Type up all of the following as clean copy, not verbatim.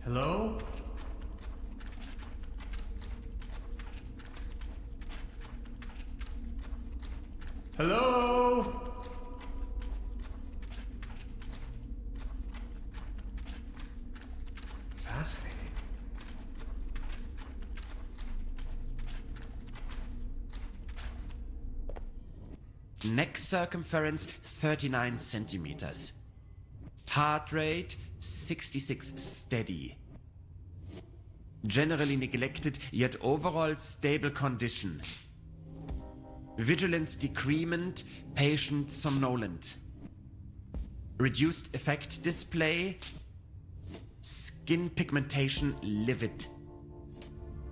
Hello? Hello? Fascinating. Neck circumference 39 centimeters. Heart rate 66 steady. Generally neglected yet overall stable condition. Vigilance decrement, patient somnolent. Reduced effect display. Skin pigmentation livid.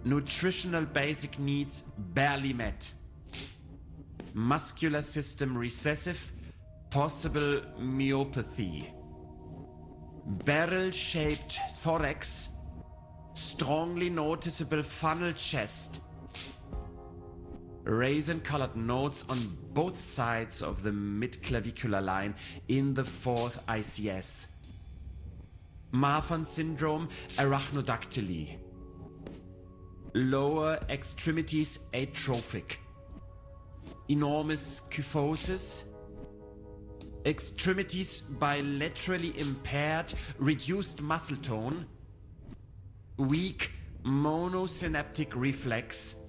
Nutritional basic needs barely met. Muscular system recessive, possible myopathy. Barrel-shaped thorax, strongly noticeable funnel chest. Raisin-colored nodes on both sides of the mid-clavicular line in the fourth ICS. Marfan syndrome, arachnodactyly. Lower extremities atrophic. Enormous kyphosis. Extremities bilaterally impaired, reduced muscle tone. Weak monosynaptic reflex.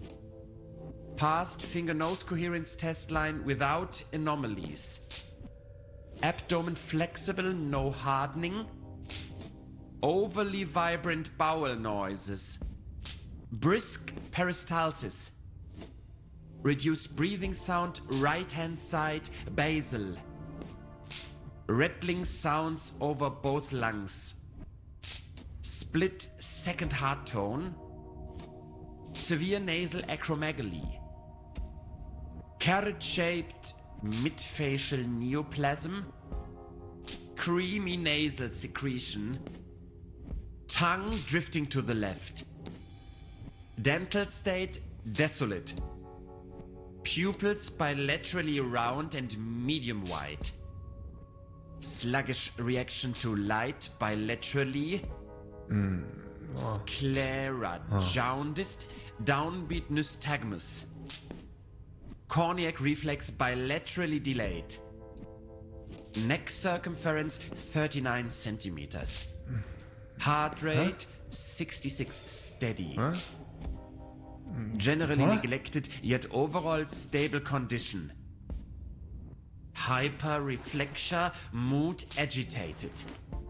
Past finger-nose coherence test line without anomalies. Abdomen flexible, no hardening. Overly vibrant bowel noises. Brisk peristalsis. Reduced breathing sound, right-hand side, basal. Rattling sounds over both lungs. Split second heart tone. Severe nasal acromegaly. Carrot-shaped midfacial neoplasm. Creamy nasal secretion. Tongue drifting to the left. Dental state desolate. Pupils bilaterally round and medium wide. Sluggish reaction to light bilaterally. Sclera jaundiced, downbeat nystagmus. Corneac reflex bilaterally delayed. Neck circumference 39 centimeters. Heart rate 66 steady. Generally neglected yet overall stable condition. Hyperreflexia, mood agitated.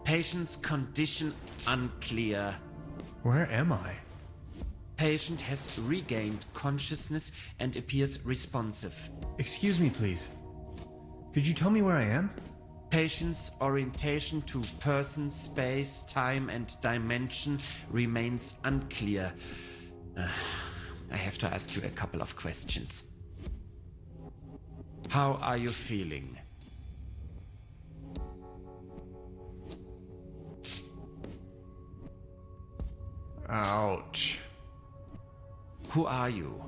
Patient's condition unclear. Where am I? Patient has regained consciousness and appears responsive. Excuse me, please. Could you tell me where I am? Patient's orientation to person, space, time, and dimension remains unclear. I have to ask you a couple of questions. How are you feeling? Ouch. Who are you?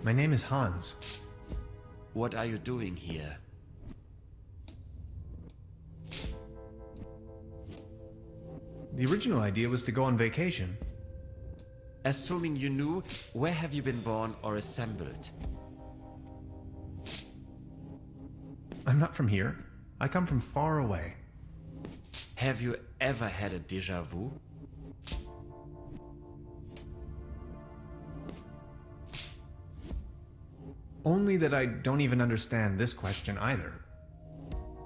My name is Hans. What are you doing here? The original idea was to go on vacation. Assuming you knew, where have you been born or assembled? I'm not from here. I come from far away. Have you ever had a déjà vu? Only that I don't even understand this question either.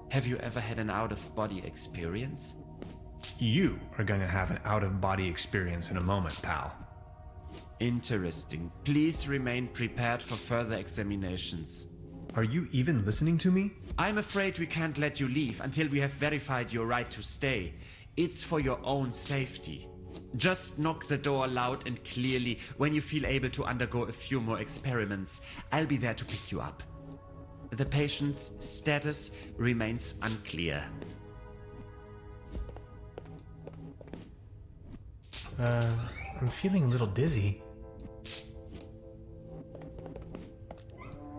Have you ever had an out-of-body experience? You are going to have an out-of-body experience in a moment, pal. Interesting. Please remain prepared for further examinations. Are you even listening to me? I'm afraid we can't let you leave until we have verified your right to stay. It's for your own safety. Just knock the door loud and clearly when you feel able to undergo a few more experiments. I'll be there to pick you up. The patient's status remains unclear. I'm feeling a little dizzy.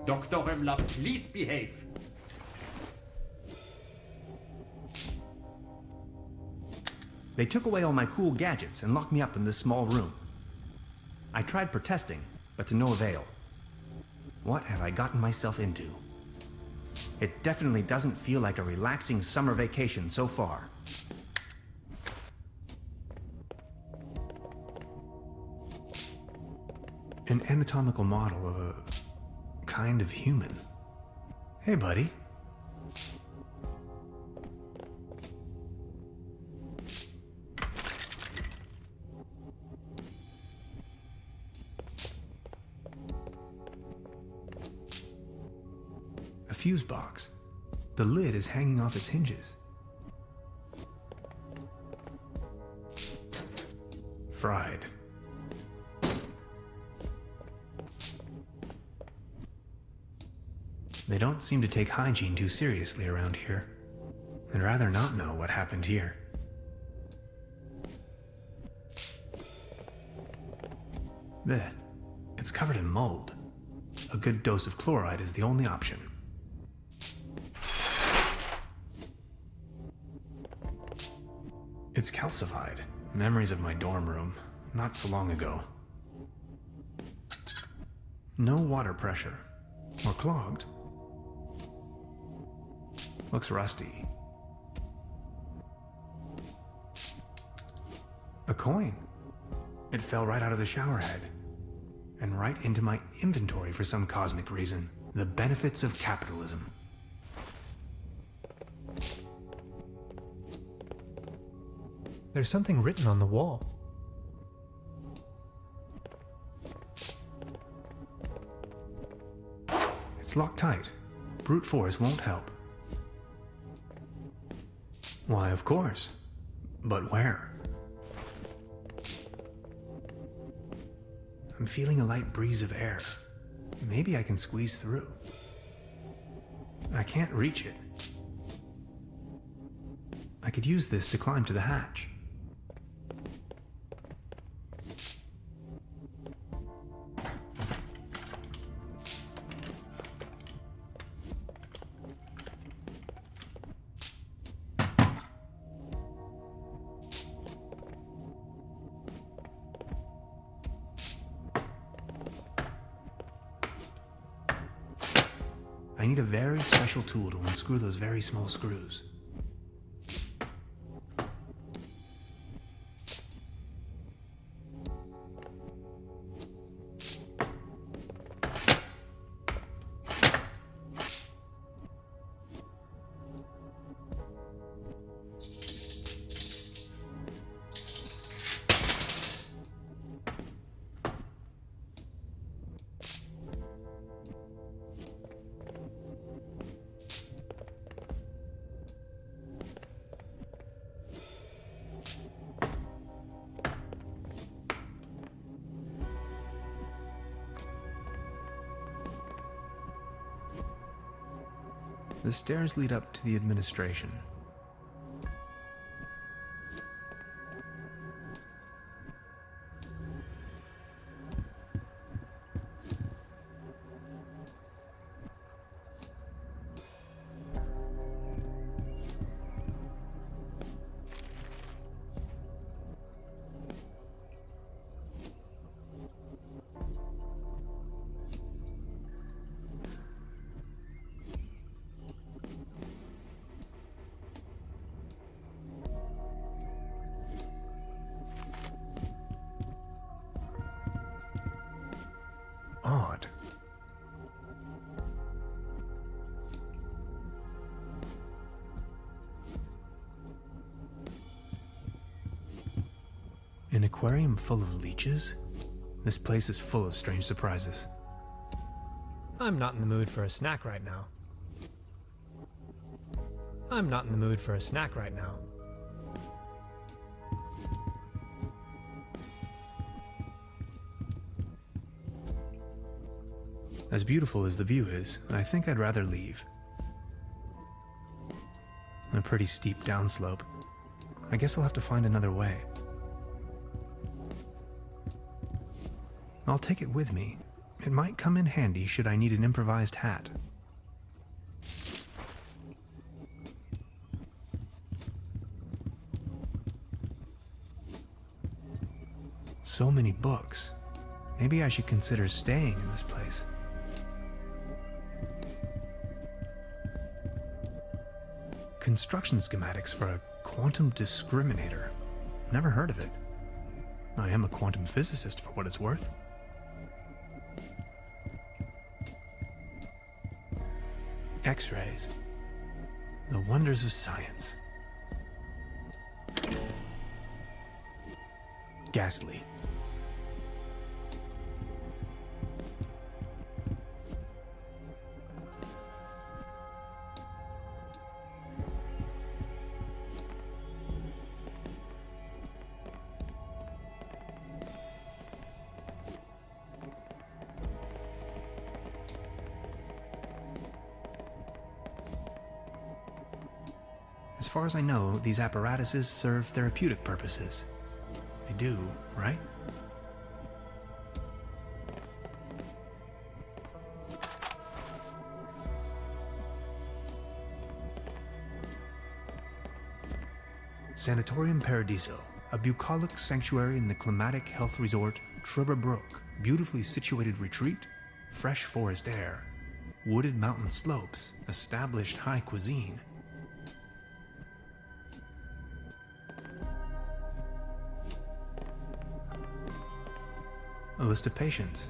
Dr. Remmler, please behave. They took away all my cool gadgets and locked me up in this small room. I tried protesting, but to no avail. What have I gotten myself into? It definitely doesn't feel like a relaxing summer vacation so far. An anatomical model of a kind of human. Hey, buddy. A fuse box. The lid is hanging off its hinges. Fried. They don't seem to take hygiene too seriously around here. I'd rather not know what happened here. Blech. It's covered in mold. A good dose of chloride is the only option. It's calcified. Memories of my dorm room, not so long ago. No water pressure. Or clogged. Looks rusty. A coin. It fell right out of the shower head. And right into my inventory for some cosmic reason. The benefits of capitalism. There's something written on the wall. It's locked tight. Brute force won't help. Why, of course. But where? I'm feeling a light breeze of air. Maybe I can squeeze through. I can't reach it. I could use this to climb to the hatch. I need a very special tool to unscrew those very small screws. The stairs lead up to the administration. Odd. An aquarium full of leeches? This place is full of strange surprises. I'm not in the mood for a snack right now. I'm not in the mood for a snack right now. As beautiful as the view is, I think I'd rather leave. A pretty steep downslope. I guess I'll have to find another way. I'll take it with me. It might come in handy should I need an improvised hat. So many books. Maybe I should consider staying in this place. Construction schematics for a quantum discriminator. Never heard of it. I am a quantum physicist for what it's worth. X-rays. The wonders of science. Ghastly. As far as I know, these apparatuses serve therapeutic purposes. They do, right? Sanatorium Paradiso, a bucolic sanctuary in the climatic health resort TRUBERBROOK. Beautifully situated retreat, fresh forest air, wooded mountain slopes, established high cuisine. A list of patients.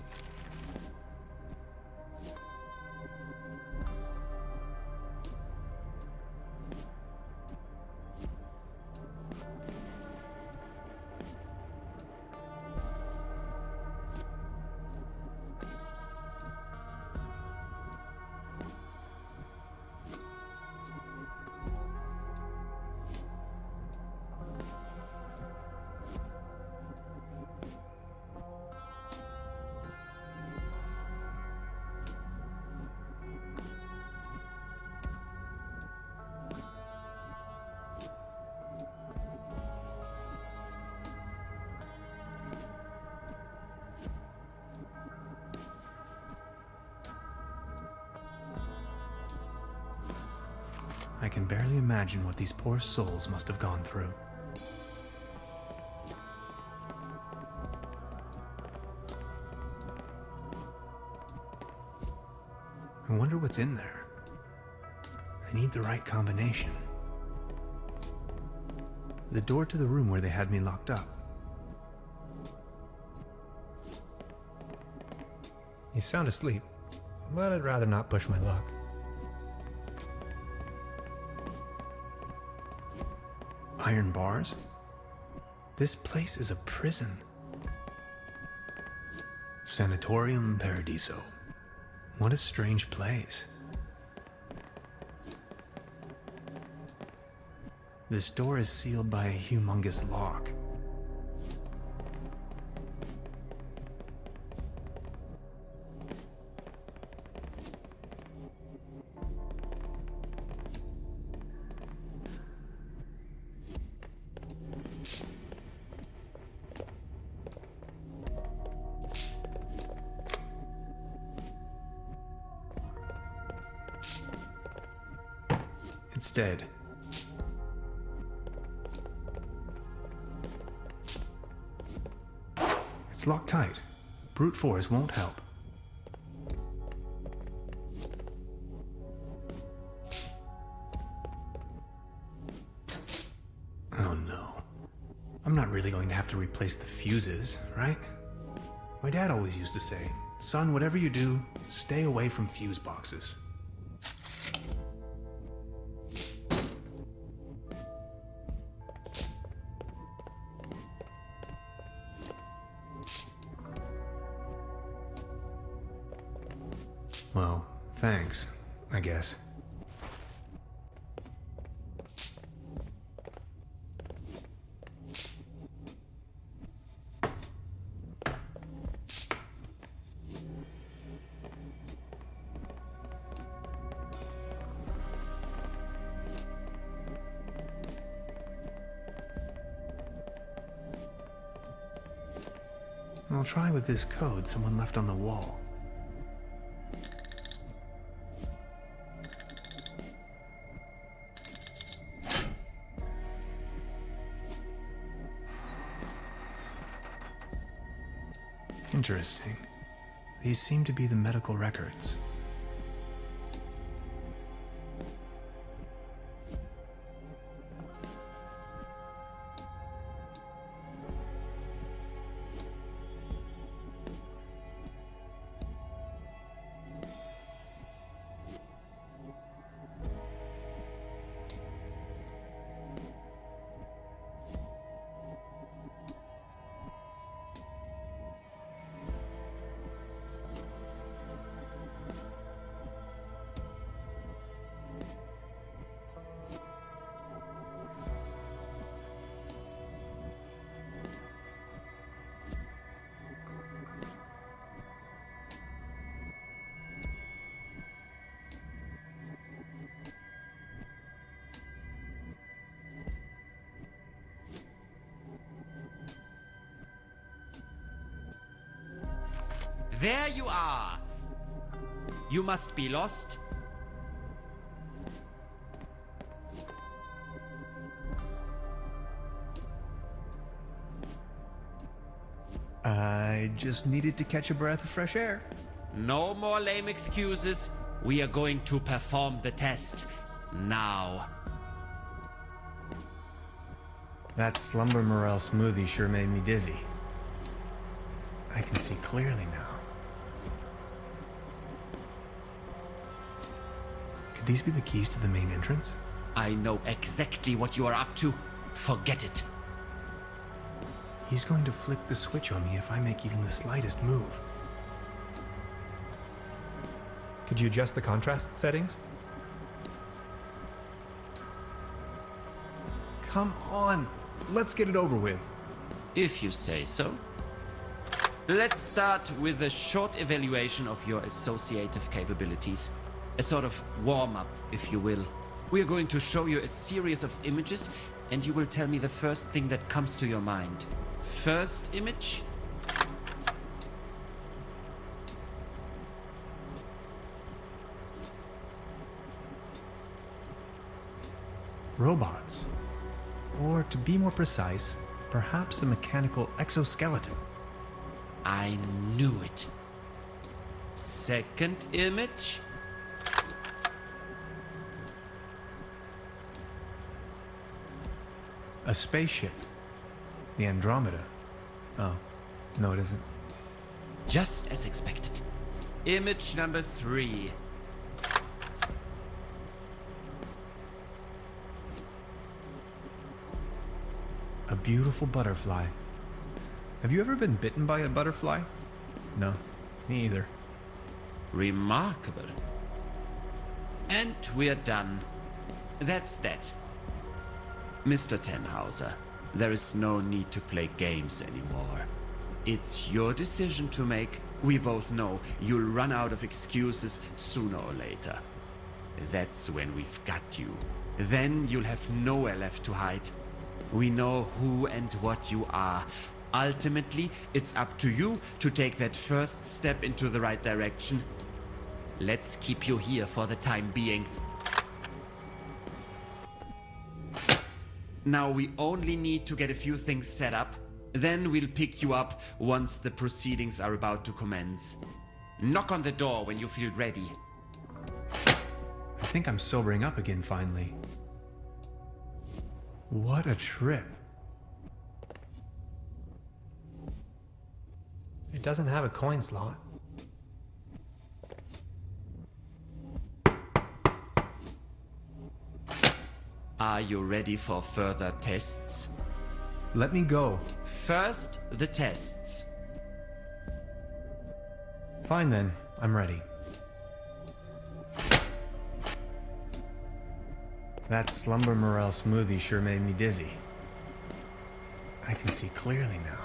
I can barely imagine what these poor souls must have gone through. I wonder what's in there. I need the right combination. The door to the room where they had me locked up. You sound asleep, but I'd rather not push my luck. Iron bars? This place is a prison. Sanatorium Paradiso. What a strange place. This door is sealed by a humongous lock. It's dead. It's locked tight. Brute force won't help. Oh no. I'm not really going to have to replace the fuses, right? My dad always used to say, son, whatever you do, stay away from fuse boxes. Well, thanks, I guess. I'll try with this code someone left on the wall. Interesting. These seem to be the medical records. There you are! You must be lost. I just needed to catch a breath of fresh air. No more lame excuses. We are going to perform the test. Now. That slumber morel smoothie sure made me dizzy. I can see clearly now. Could these be the keys to the main entrance? I know exactly what you are up to. Forget it. He's going to flick the switch on me if I make even the slightest move. Could you adjust the contrast settings? Come on, let's get it over with. If you say so. Let's start with a short evaluation of your associative capabilities. A sort of warm-up, if you will. We are going to show you a series of images, and you will tell me the first thing that comes to your mind. First image? Robots. Or to be more precise, perhaps a mechanical exoskeleton. I knew it. Second image? A spaceship. The Andromeda. Oh, no it isn't. Just as expected. Image number 3. A beautiful butterfly. Have you ever been bitten by a butterfly? No, me either. Remarkable. And we're done. That's that. Mr. Tenhauser, there is no need to play games anymore. It's your decision to make. We both know you'll run out of excuses sooner or later. That's when we've got you. Then you'll have nowhere left to hide. We know who and what you are. Ultimately, it's up to you to take that first step into the right direction. Let's keep you here for the time being. Now we only need to get a few things set up. Then we'll pick you up once the proceedings are about to commence. Knock on the door when you feel ready. I think I'm sobering up again finally. What a trip. It doesn't have a coin slot. Are you ready for further tests? Let me go. First, the tests. Fine then, I'm ready. That slumber morel smoothie sure made me dizzy. I can see clearly now.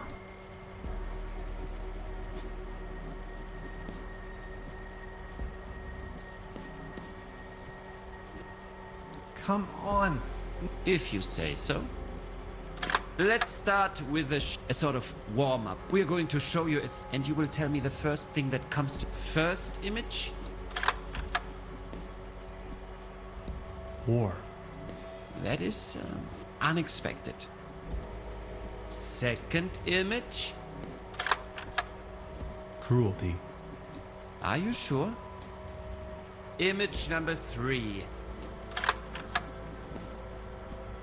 Come on. If you say so. Let's start with a sort of warm-up. We are going to show you and you will tell me the first thing that comes to first image. War. That is unexpected. Second image. cruelty. Are you sure? Image number 3.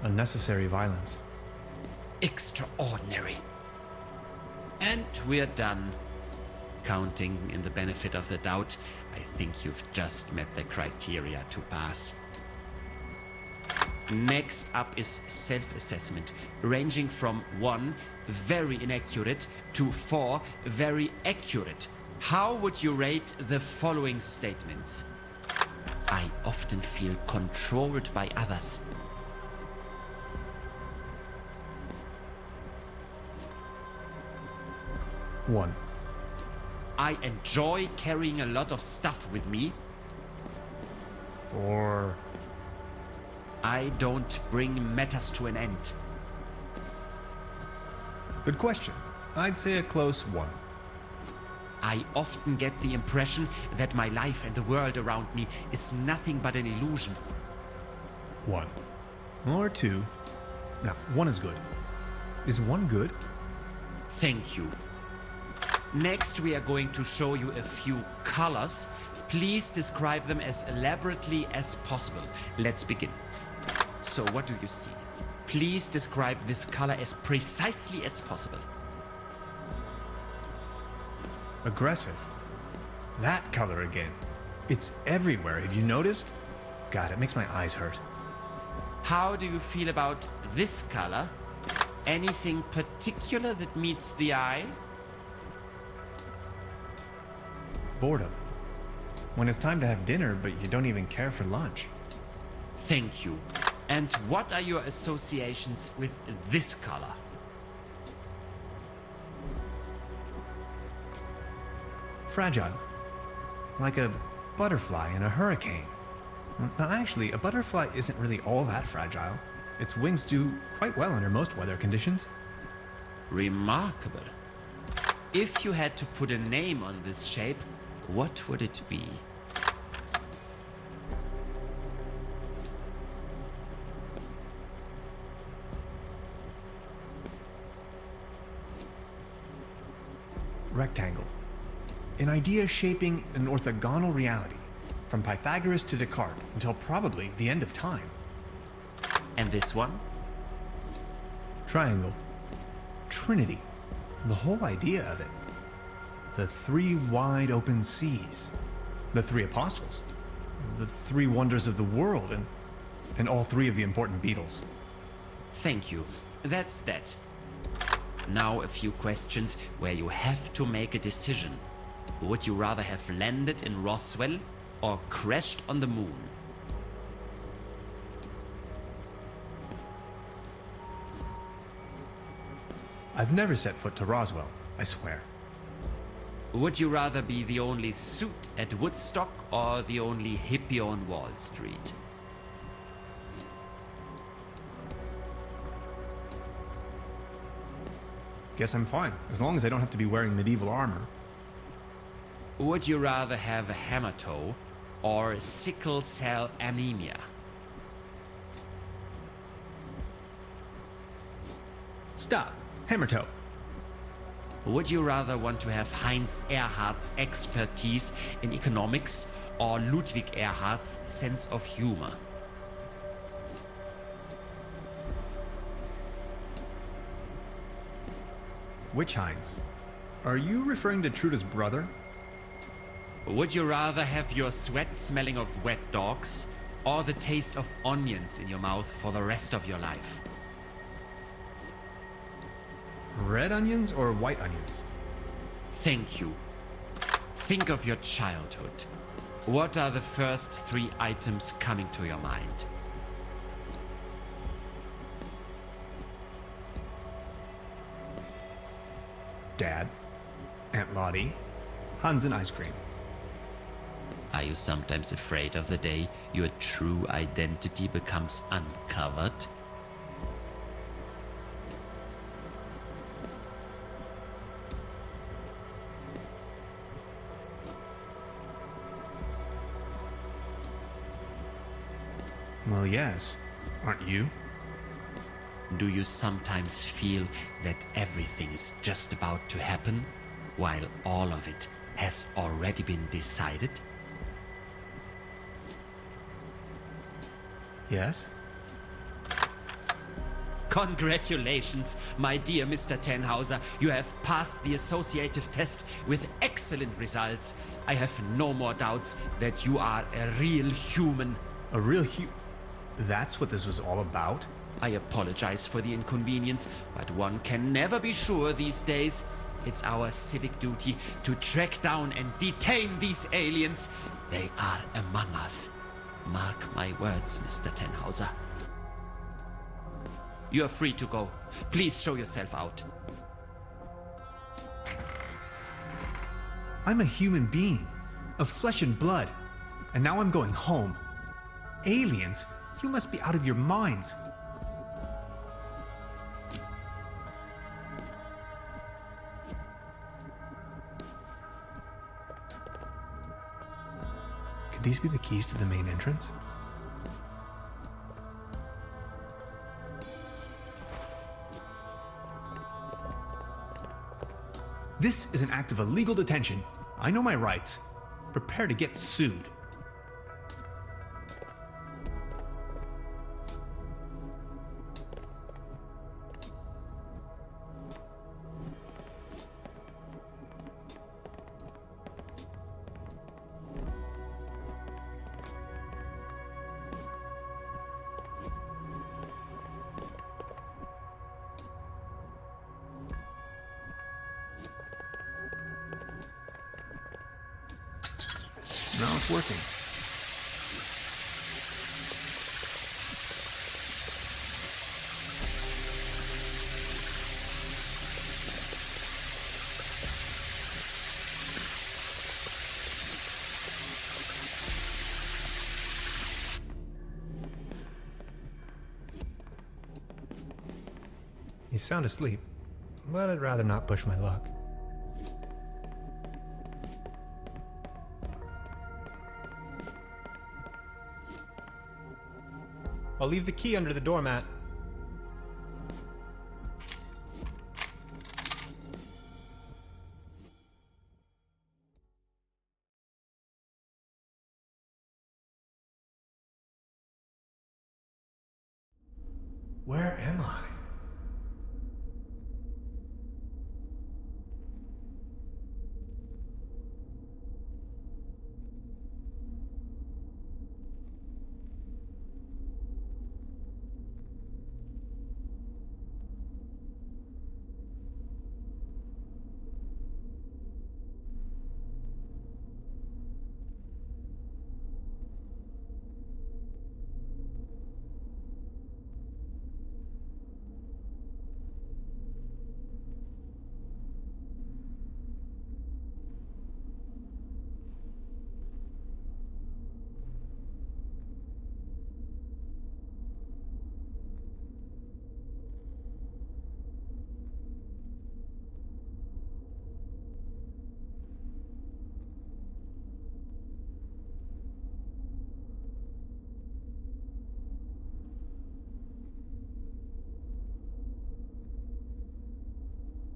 Unnecessary violence. Extraordinary. And we're done. Counting in the benefit of the doubt, I think you've just met the criteria to pass. Next up is self-assessment, ranging from 1, very inaccurate, to 4, very accurate. How would you rate the following statements? I often feel controlled by others. One. I enjoy carrying a lot of stuff with me. 4. I don't bring matters to an end. Good question. I'd say a close 1. I often get the impression that my life and the world around me is nothing but an illusion. 1. Or 2. Now, 1 is good. Is 1 good? Thank you. Next, we are going to show you a few colors. Please describe them as elaborately as possible. Let's begin. So, what do you see? Please describe this color as precisely as possible. Aggressive. That color again. It's everywhere. Have you noticed? God, it makes my eyes hurt. How do you feel about this color? Anything particular that meets the eye? Boredom. When it's time to have dinner, but you don't even care for lunch. Thank you. And what are your associations with this color? Fragile. Like a butterfly in a hurricane. Now, actually, a butterfly isn't really all that fragile. Its wings do quite well under most weather conditions. Remarkable. If you had to put a name on this shape, what would it be? Rectangle. An idea shaping an orthogonal reality, from Pythagoras to Descartes until probably the end of time. And this one? Triangle. Trinity. The whole idea of it. The 3 wide open seas. The 3 apostles. The 3 wonders of the world, and all 3 of the important beetles. Thank you. That's that. Now a few questions where you have to make a decision. Would you rather have landed in Roswell or crashed on the moon? I've never set foot to Roswell, I swear. Would you rather be the only suit at Woodstock or the only hippie on Wall Street? Guess I'm fine, as long as I don't have to be wearing medieval armor. Would you rather have a hammer toe or sickle cell anemia? Stop. Hammer toe. Would you rather want to have Heinz Erhardt's expertise in economics or Ludwig Erhardt's sense of humor? Which Heinz? Are you referring to Truda's brother? Would you rather have your sweat smelling of wet dogs or the taste of onions in your mouth for the rest of your life? Red onions or white onions? Thank you. Think of your childhood. What are the first 3 items coming to your mind? Dad, Aunt Lottie, Hans and ice cream. Are you sometimes afraid of the day your true identity becomes uncovered? Well, yes. Aren't you? Do you sometimes feel that everything is just about to happen, while all of it has already been decided? Yes? Congratulations, my dear Mr. Tannhauser. You have passed the associative test with excellent results. I have no more doubts that you are a real human. A real That's what this was all about? I apologize for the inconvenience, but one can never be sure these days. It's our civic duty to track down and detain these aliens. They are among us. Mark my words, Mr. Tannhauser. You are free to go. Please show yourself out. I'm a human being, of flesh and blood, and now I'm going home. Aliens? You must be out of your minds. Could these be the keys to the main entrance? This is an act of illegal detention. I know my rights. Prepare to get sued. Now it's working. He's sound asleep, but I'd rather not push my luck. I'll leave the key under the doormat. Where